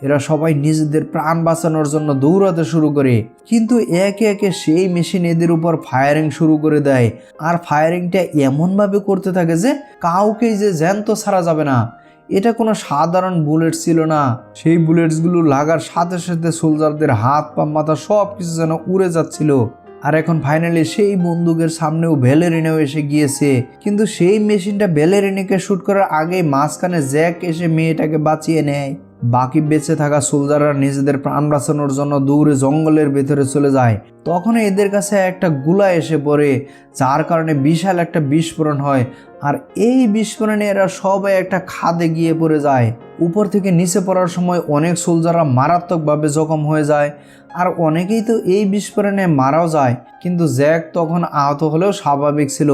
এরা সবাই নিজেদের প্রাণ বাঁচানোর জন্য দৌড়াতে শুরু করে, কিন্তু একে একে সেই মেশিন এদের উপর ফায়ারিং শুরু করে দেয়। আর ফায়ারিংটা এমনভাবে করতে থাকে যে কাউকেই যে জ্যান্ত ছাড়া যাবে না। এটা কোনো সাধারণ বুলেট ছিল না, সেই বুলেটসগুলো লাগার সাথে সাথে সোলজারদের হাত পা মাথা সব কিছু যেন উড়ে যাচ্ছিল। আর এখন ফাইনালি সেই বন্দুকের সামনেও ভ্যালেরিনাও এসে গিয়েছে, কিন্তু সেই মেশিনটা ভ্যালেরিনাকে শ্যুট করার আগেই মাঝখানে জ্যাক এসে মেয়েটাকে বাঁচিয়ে নেয়। বাকি বেঁচে থাকা সোলজাররা নিজেদের প্রাণ বাঁচানোর জন্য দৌড়ে জঙ্গলের ভেতরে চলে যায়। তখন এদের কাছে একটা গুলা এসে পড়ে, যার কারণে বিশাল একটা বিস্ফোরণ হয়। আর এই বিস্ফোরণে এরা সবাই একটা খাদে গিয়ে পড়ে যায়। উপর থেকে নিচে পড়ার সময় অনেক সোলজাররা মারাত্মকভাবে জখম হয়ে যায়, আর অনেকেই তো এই বিস্ফোরণে মারাও যায়। কিন্তু জ্যাক তখন আহত হলেও স্বাভাবিক ছিল,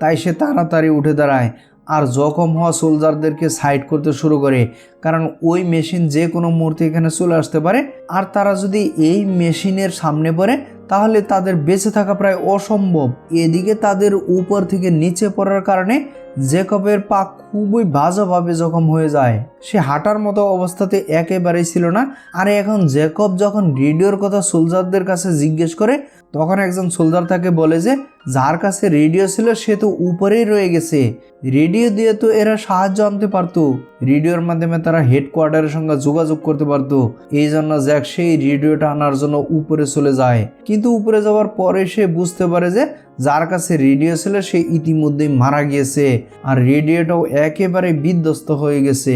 তাই সে তাড়াতাড়ি উঠে দাঁড়ায় আর জখম হওয়া সোলজারদেরকে সাইড করতে শুরু করে, কারণ ওই মেশিন যে কোনো মুহূর্তে এখানে চলে আসতে পারে। আর তারা যদি এই মেশিনের সামনে পড়ে তাহলে তাদের বেঁচে থাকা প্রায় অসম্ভব। এদিকে তাদের উপর থেকে নিচে পড়ার কারণে জ্যাকবের পা খুবই বাজেভাবে জখম হয়ে যায়, সে হাঁটার মতো অবস্থাতে একেবারেই ছিল না। আর এখন জ্যাকব যখন রেডিওর কথা সোলজারদের কাছে জিজ্ঞেস করে, তখন একজন সোলজার তাকে বলে যে যার কাছে রেডিও ছিল সে তো উপরেই রয়ে গেছে, রেডিও দিয়ে তো এরা সাহায্য আনতে পারতো, রেডিওর মাধ্যমে তারা হেডকোয়ার্টারের সঙ্গে যোগাযোগ করতে পারতো। এই জন্য জ্যাক সেই রেডিওটা আনার জন্য উপরে চলে যায়, কিন্তু উপরে যাওয়ার পরে সে বুঝতে পারে যে যার কাছে রেডিও ছিল সে ইতিমধ্যেই মারা গিয়েছে, আর রেডিওটাও একেবারে বিধ্বস্ত হয়ে গেছে।